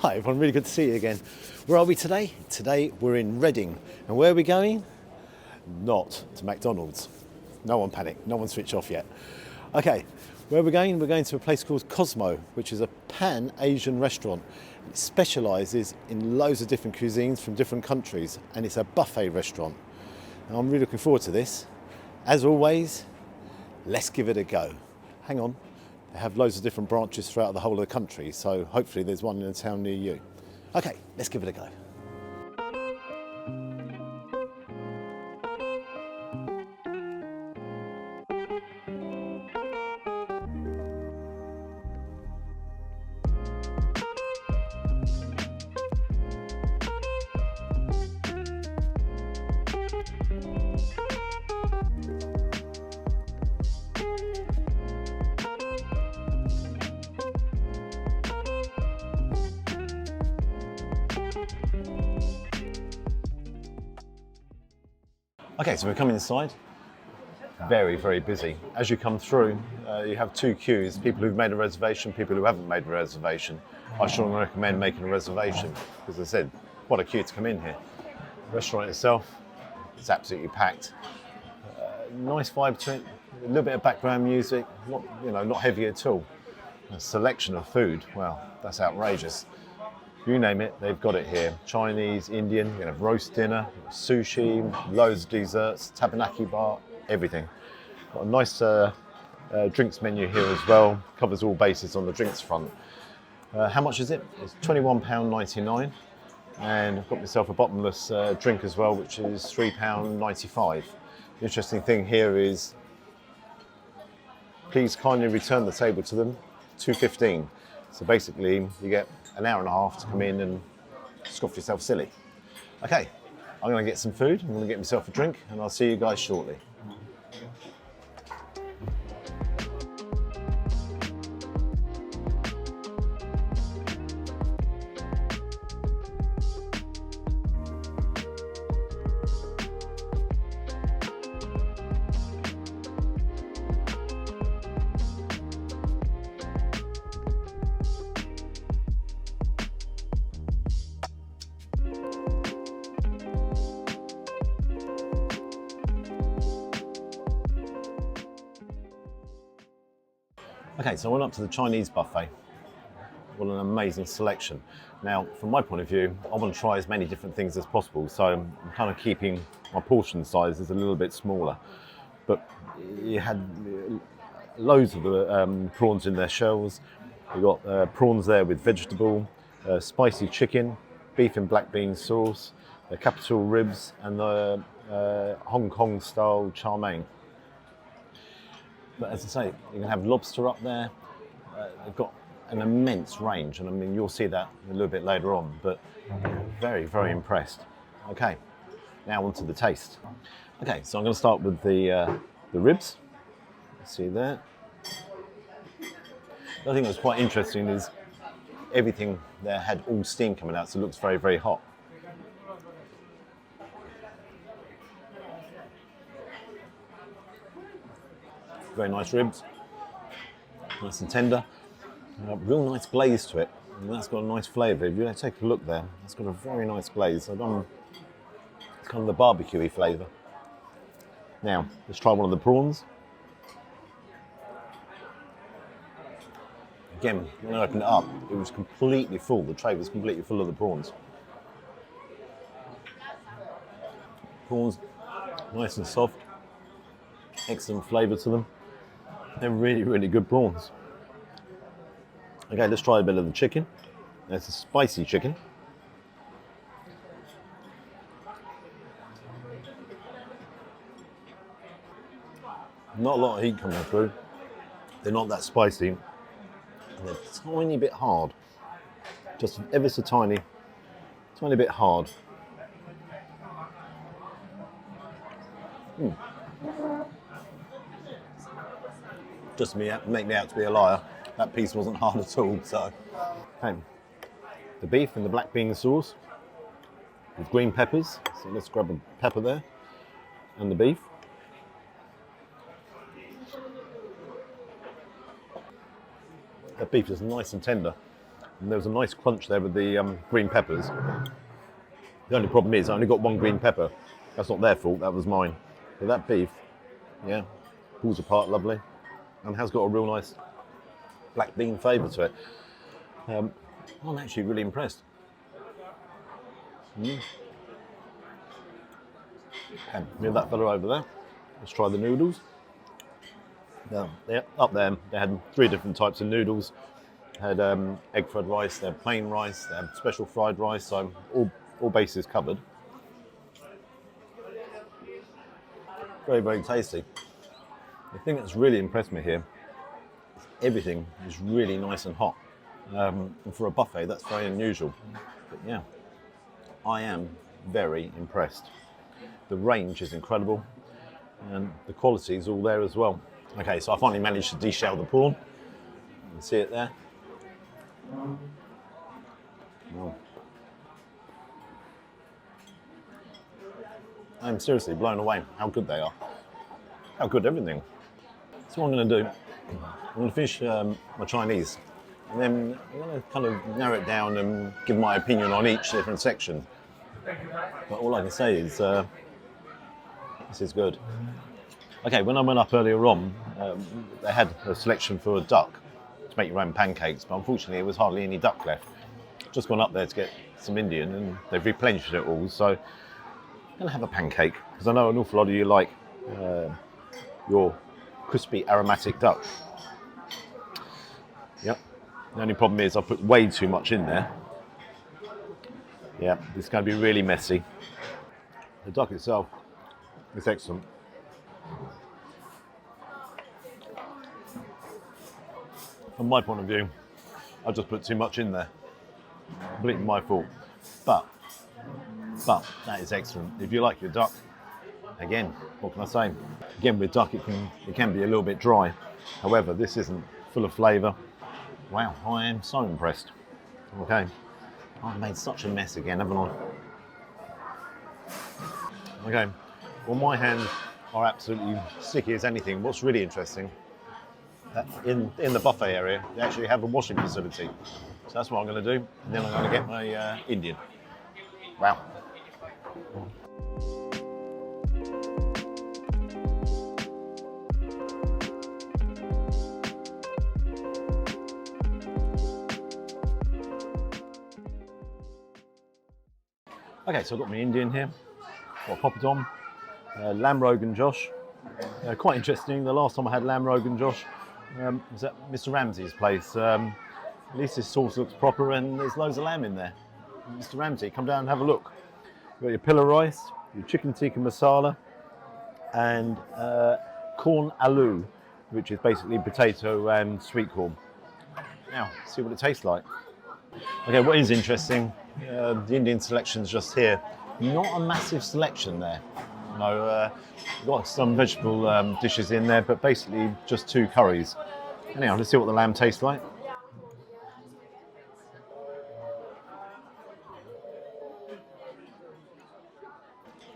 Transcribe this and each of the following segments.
Hi everyone, really good to see you again. Where are we today? Today we're in Reading. And where are we going? Not to McDonald's. No one panic, no one switch off yet. Okay, where are we going? We're going to a place called Cosmo, which is a pan-Asian restaurant. It specialises in loads of different cuisines from different countries, and it's a buffet restaurant. And I'm really looking forward to this. As always, let's give it a go. Hang on. They have loads of different branches throughout the whole of the country, so hopefully there's one in a town near you. Okay, let's give it a go. Okay, so we're coming inside. Very, very busy. As you come through, you have two queues, people who've made a reservation, people who haven't made a reservation. I strongly recommend making a reservation, because as I said, what a queue to come in here. The restaurant itself, it's absolutely packed. Nice vibe to it, a little bit of background music, not heavy at all. A selection of food, well, that's outrageous. You name it, they've got it here. Chinese, Indian, you're gonna have roast dinner, sushi, loads of desserts, tabanaki bar, everything. Got a nice drinks menu here as well. Covers all bases on the drinks front. How much is it? It's £21.99. And I've got myself a bottomless drink as well, which is £3.95. The interesting thing here is, please kindly return the table to them, £2.15. So basically, you get an hour and a half to come in and scoff yourself silly. Okay, I'm gonna get some food, I'm gonna get myself a drink, and I'll see you guys shortly. Okay, so I went up to the Chinese buffet. What an amazing selection. Now, from my point of view, I want to try as many different things as possible, so I'm kind of keeping my portion sizes a little bit smaller. But you had loads of the prawns in their shells. You got prawns there with vegetable, spicy chicken, beef and black bean sauce, the capital ribs, and the Hong Kong style chow mein. But as I say, you can have lobster up there. They've got an immense range, and I mean, you'll see that a little bit later on, but very, very impressed. Okay, now on to the taste. Okay, so I'm going to start with the ribs. See there. The other thing that was quite interesting is everything there had all steam coming out, so it looks very, very hot. Very nice ribs, nice and tender. Real nice glaze to it, and that's got a nice flavour. If you take a look there, it's got a very nice glaze. It's kind of the barbecue-y flavour. Now, let's try one of the prawns. Again, when I opened it up, it was completely full. The tray was completely full of the prawns. Prawns, nice and soft, excellent flavour to them. They're really, really good prawns. Okay, let's try a bit of the chicken. That's a spicy chicken. Not a lot of heat coming through. They're not that spicy. They're a tiny bit hard. Just ever so tiny bit hard. Just to make me out to be a liar, that piece wasn't hard at all. So, okay. The beef and the black bean sauce with green peppers. So let's grab a pepper there, and the beef. The beef is nice and tender, And there was a nice crunch there with the green peppers. The only problem is I only got one green pepper. That's not their fault, that was mine. But that beef, yeah, pulls apart lovely and has got a real nice black bean flavour to it. I'm actually really impressed. Okay, leave that fella over there. Let's try the noodles. Now, up there, they had 3 different types of noodles. Had egg fried rice, they had plain rice, they had special fried rice, so all bases covered. Very, very tasty. The thing that's really impressed me here is everything is really nice and hot. And for a buffet, that's very unusual. But yeah, I am very impressed. The range is incredible and the quality is all there as well. Okay, so I finally managed to deshell the prawn. You can see it there. Oh. I'm seriously blown away how good they are. How good everything. So what I'm going to do, I'm going to finish my Chinese and then I'm going to kind of narrow it down and give my opinion on each different section. But all I can say is this is good. Okay, when I went up earlier on, they had a selection for a duck to make your own pancakes, but unfortunately there was hardly any duck left. Just gone up there to get some Indian and they've replenished it all, so I'm going to have a pancake because I know an awful lot of you like your crispy aromatic duck. Yep, the only problem is I put way too much in there. Yeah, it's going to be really messy. The duck itself is excellent. From my point of view, I just put too much in there. Completely my fault. But that is excellent. If you like your duck, again, what can I say? Again, with duck, it can be a little bit dry. However, this isn't, full of flavour. Wow, I am so impressed. Okay, I've made such a mess again, haven't I? Okay, well, my hands are absolutely sticky as anything. What's really interesting, in the buffet area, they actually have a washing facility. So that's what I'm going to do, and then I'm going to get my Indian. Wow. Okay, so I've got my Indian here. I'll pop it on. Lamb Rogan Josh. Quite interesting. The last time I had lamb Rogan Josh was at Mr. Ramsay's place. At least this sauce looks proper and there's loads of lamb in there. Mr. Ramsay, come down and have a look. You've got your pilla rice, your chicken tikka masala, and corn aloo, which is basically potato and sweet corn. Now, see what it tastes like. Okay, what is interesting, the Indian selection's just here. Not a massive selection there. No, we've got some vegetable dishes in there, but basically just 2 curries. Anyhow, let's see what the lamb tastes like.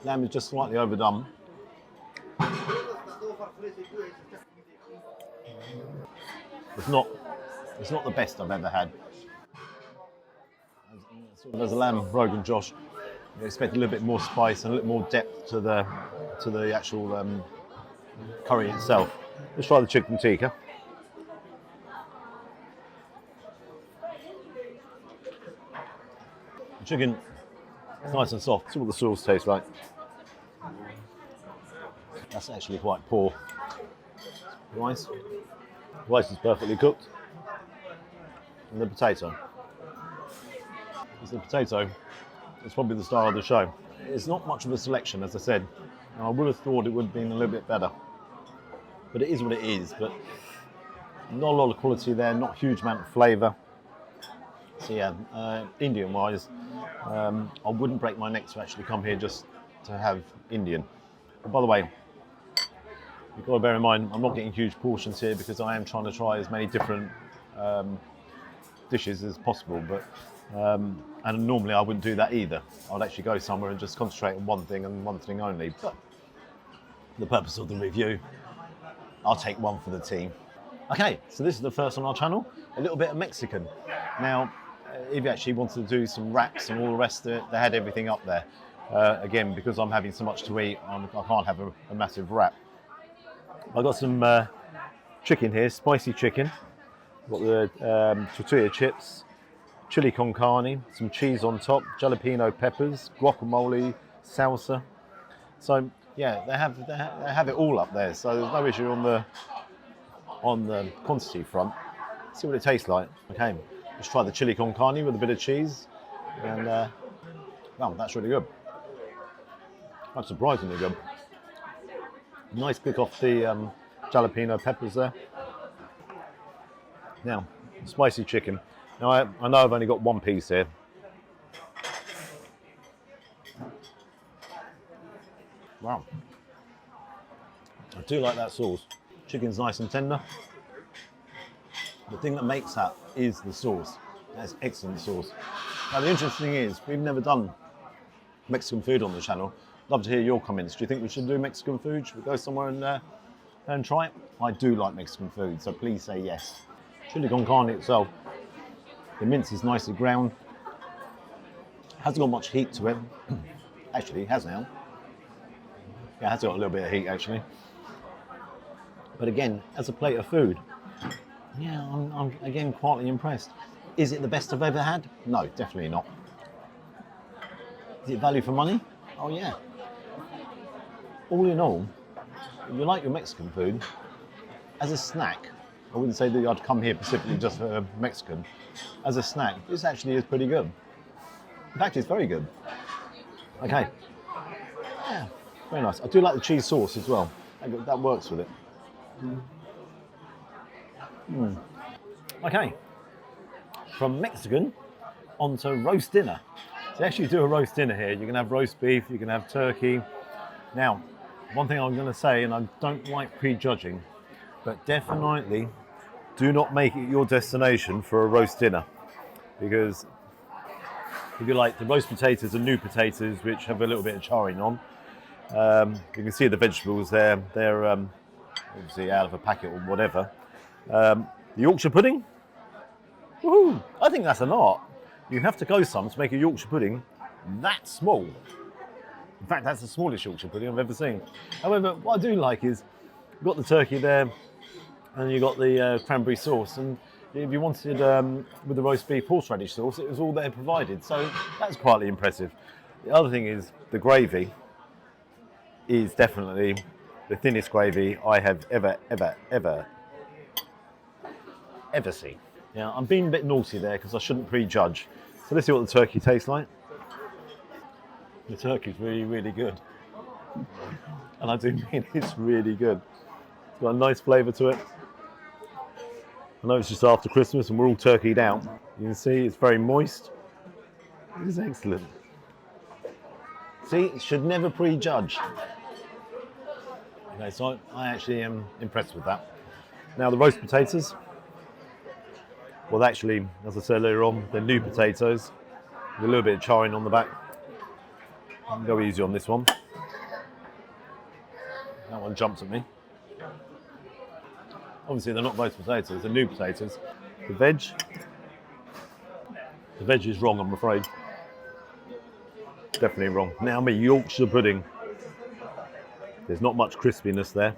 Lamb is just slightly overdone. It's not the best I've ever had. As a lamb Rogan Josh, you expect a little bit more spice and a little more depth to the actual curry itself. Let's try the chicken tikka. The chicken is nice and soft. See what the sauce tastes like. That's actually quite poor. Rice is perfectly cooked. And the potato. The potato is probably the star of the show. It's not much of a selection, as I said. I would have thought it would have been a little bit better. But it is what it is. But not a lot of quality there, not a huge amount of flavour. So yeah, Indian-wise, I wouldn't break my neck to actually come here just to have Indian. But by the way, you've got to bear in mind, I'm not getting huge portions here because I am trying to try as many different dishes as possible. But and normally I wouldn't do that either. I would actually go somewhere and just concentrate on one thing and one thing only. But for the purpose of the review, I'll take one for the team. Okay, so this is the first on our channel, a little bit of Mexican. Now, if you actually wanted to do some wraps and all the rest of it, they had everything up there. Again, because I'm having so much to eat, I can't have a massive wrap. I've got some chicken here, spicy chicken. Got the tortilla chips, chili con carne, some cheese on top, jalapeno peppers, guacamole, salsa. So yeah, they have it all up there. So there's no issue on the quantity front. Let's see what it tastes like. Okay, let's try the chili con carne with a bit of cheese, and wow, that's really good. That's surprisingly good. Nice kick off the jalapeno peppers there. Now, spicy chicken. Now, I know I've only got one piece here. Wow. I do like that sauce. Chicken's nice and tender. The thing that makes that is the sauce. That's excellent sauce. Now, the interesting thing is, we've never done Mexican food on the channel. Love to hear your comments. Do you think we should do Mexican food? Should we go somewhere and try it? I do like Mexican food, so please say yes. Chili con carne itself, the mince is nicely ground. Hasn't got much heat to it. Actually, it has now. Yeah, it has got a little bit of heat actually. But again, as a plate of food, yeah, I'm again quietly impressed. Is it the best I've ever had? No, definitely not. Is it value for money? Oh yeah. All in all, if you like your Mexican food, as a snack, I wouldn't say that I'd come here specifically just for Mexican. As a snack, this actually is pretty good. In fact, it's very good. Okay. Yeah, very nice. I do like the cheese sauce as well. That works with it. Okay. From Mexican onto roast dinner. So actually do a roast dinner here. You can have roast beef, you can have turkey. Now, one thing I'm going to say, and I don't like prejudging, but definitely do not make it your destination for a roast dinner, because if you like, the roast potatoes are new potatoes which have a little bit of charring on. You can see the vegetables there, they're obviously out of a packet or whatever. The Yorkshire pudding, woohoo, I think that's an art. You have to go some to make a Yorkshire pudding that small. In fact, that's the smallest Yorkshire pudding I've ever seen. However, what I do like is you've got the turkey there, and you've got the cranberry sauce. And if you wanted with the roast beef horseradish sauce, it was all there provided. So that's quietly impressive. The other thing is the gravy is definitely the thinnest gravy I have ever seen. Now, I'm being a bit naughty there because I shouldn't prejudge. So let's see what the turkey tastes like. The turkey's really, really good. And I do mean it's really good. It's got a nice flavour to it. I know it's just after Christmas and we're all turkeyed out. You can see it's very moist. It is excellent. See, it should never prejudge. Okay, so I actually am impressed with that. Now the roast potatoes. Well, actually, as I said earlier on, they're new potatoes with a little bit of charring on the back. Go easy on this one. That one jumped at me. Obviously, they're not roast potatoes, they're new potatoes. The veg is wrong, I'm afraid. Definitely wrong. Now, my Yorkshire pudding. There's not much crispiness there.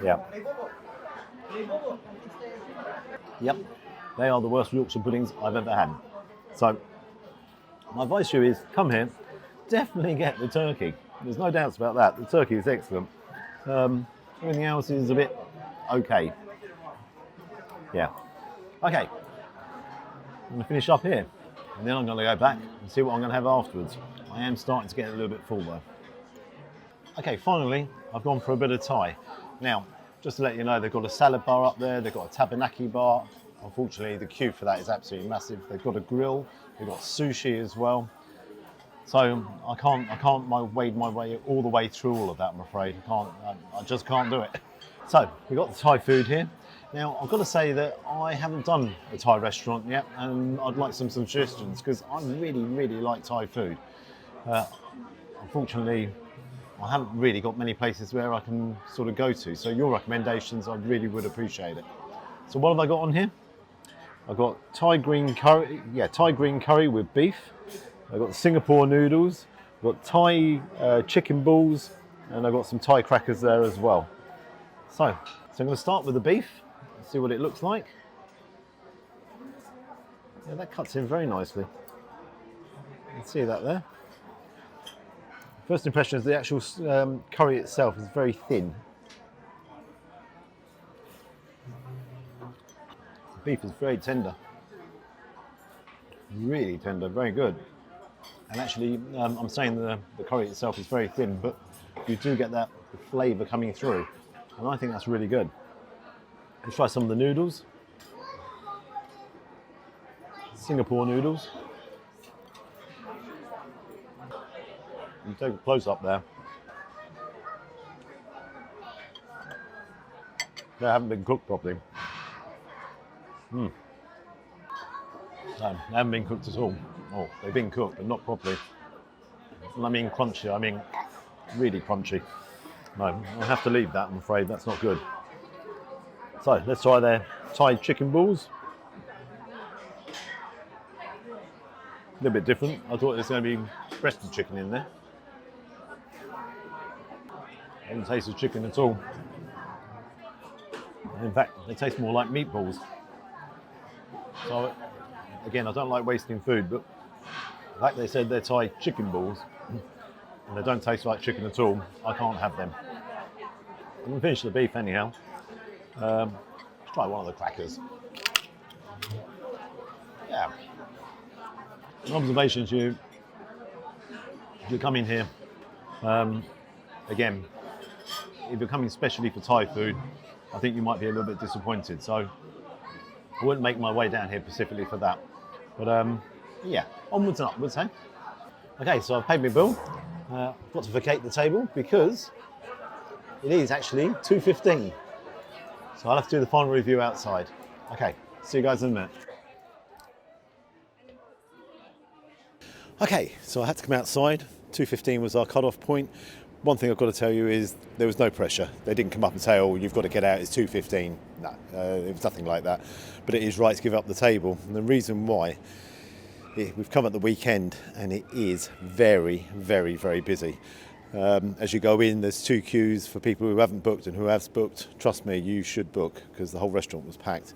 Yeah. Yep, they are the worst Yorkshire puddings I've ever had. So, my advice to you is, come here, definitely get the turkey. There's no doubts about that. The turkey is excellent. Everything else is a bit okay. Yeah. Okay. I'm going to finish up here, and then I'm going to go back and see what I'm going to have afterwards. I am starting to get a little bit full though. Okay, finally, I've gone for a bit of Thai. Now, just to let you know, they've got a salad bar up there, they've got a tabanaki bar. Unfortunately, the queue for that is absolutely massive. They've got a grill, they've got sushi as well. So I can't wade my way all the way through all of that, I'm afraid. I just can't do it. So, we've got the Thai food here. Now, I've got to say that I haven't done a Thai restaurant yet, and I'd like some suggestions, because I really, really like Thai food. Unfortunately, I haven't really got many places where I can sort of go to. So your recommendations, I really would appreciate it. So what have I got on here? I've got Thai green curry, Thai green curry with beef. I've got Singapore noodles. I've got Thai chicken balls, and I've got some Thai crackers there as well. So I'm going to start with the beef. Let's see what it looks like. Yeah, that cuts in very nicely. You can see that there. First impression is the actual curry itself is very thin. The beef is very tender. Really tender, very good. And actually, I'm saying the curry itself is very thin, but you do get that flavour coming through. And I think that's really good. Let's try some of the noodles. Singapore noodles. You take a close up there. They haven't been cooked properly. No, they haven't been cooked at all. Oh, they've been cooked, but not properly. And I mean crunchy, I mean really crunchy. No, I'll have to leave that, I'm afraid. That's not good. So let's try their Thai chicken balls. A little bit different. I thought there's going to be breasted chicken in there. It doesn't taste of chicken at all. In fact, they taste more like meatballs. So, again, I don't like wasting food, but the fact they said they're Thai chicken balls and they don't taste like chicken at all, I can't have them. I'm going to finish the beef anyhow. Let's try one of the crackers. Yeah. An observation to you, if you come in here, again, if you're coming specially for Thai food, I think you might be a little bit disappointed. So I wouldn't make my way down here specifically for that. But yeah, onwards and upwards, hey? Okay, so I've paid my bill. I've got to vacate the table because it is actually 2:15. So I'll have to do the final review outside. Okay, see you guys in a minute. Okay, so I had to come outside. 2:15 was our cut-off point. One thing I've got to tell you is there was no pressure. They didn't come up and say, oh, you've got to get out, it's 2:15. No, it was nothing like that. But it is right to give up the table. And the reason why, we've come at the weekend and it is very, very, very busy. As you go in, there's 2 queues for people who haven't booked, and who have booked, trust me, you should book because the whole restaurant was packed.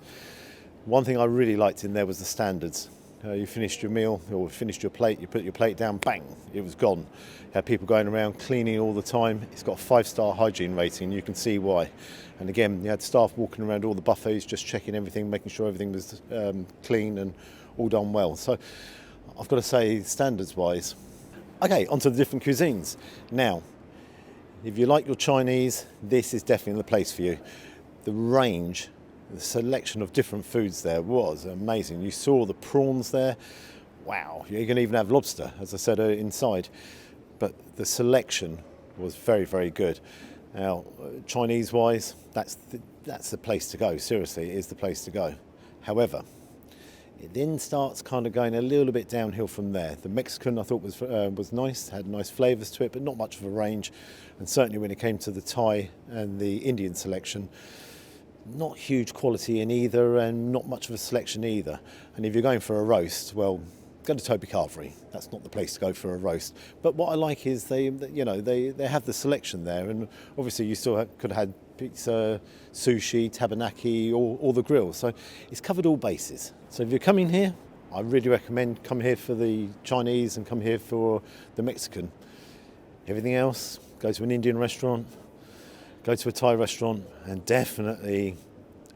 One thing I really liked in there was the standards. You finished your meal or finished your plate, you put your plate down, bang, it was gone. You had people going around cleaning all the time. It's got a 5-star hygiene rating, you can see why. And again, you had staff walking around all the buffets, just checking everything, making sure everything was clean and all done well. So I've got to say, standards-wise. Okay, onto the different cuisines. Now, if you like your Chinese, this is definitely the place for you. The range, the selection of different foods there was amazing. You saw the prawns there. Wow, you can even have lobster, as I said, inside. But the selection was very, very good. Now, Chinese-wise, that's the place to go. Seriously, it is the place to go. However, it then starts kind of going a little bit downhill from there. The Mexican I thought was nice, had nice flavours to it, but not much of a range. And certainly when it came to the Thai and the Indian selection, not huge quality in either, and not much of a selection either. And if you're going for a roast, well, go to Toby Carvery. That's not the place to go for a roast. But what I like is they have the selection there, and obviously you still could have had pizza, sushi, tabanaki, or the grill. So it's covered all bases. So if you're coming here, I really recommend come here for the Chinese and come here for the Mexican. Everything else, go to an Indian restaurant, go to a Thai restaurant, and definitely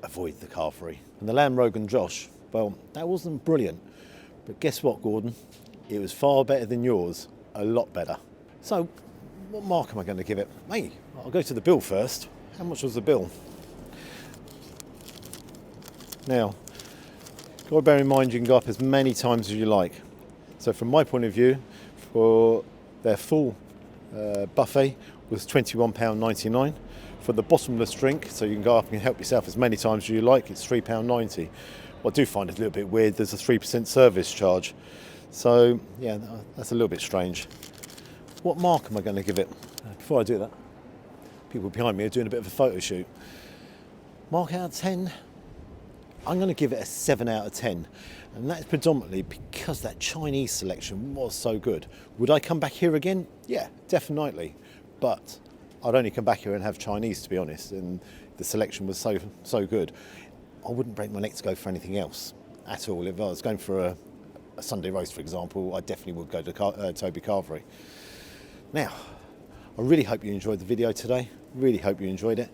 avoid the Carvery. And the lamb Rogan Josh, well, that wasn't brilliant. But guess what, Gordon? It was far better than yours, a lot better. So, what mark am I going to give it? Hey, I'll go to the bill first. How much was the bill? Now, got to bear in mind you can go up as many times as you like. So from my point of view, for their full buffet was £21.99. For the bottomless drink, so you can go up and help yourself as many times as you like, it's £3.90. What I do find it a little bit weird, there's a 3% service charge. So, yeah, that's a little bit strange. What mark am I going to give it? Before I do that, people behind me are doing a bit of a photo shoot. Mark out of 10, I'm going to give it a 7 out of 10. And that's predominantly because that Chinese selection was so good. Would I come back here again? Yeah, definitely. But I'd only come back here and have Chinese, to be honest. And the selection was so good. I wouldn't break my neck to go for anything else at all. If I was going for a Sunday roast, for example, I definitely would go to Toby Carvery. Now, I really hope you enjoyed the video today. Really hope you enjoyed it.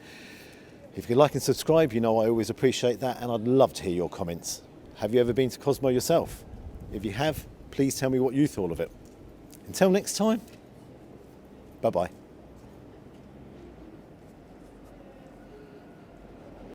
If you like and subscribe, you know I always appreciate that, and I'd love to hear your comments. Have you ever been to Cosmo yourself? If you have, please tell me what you thought of it. Until next time, bye-bye.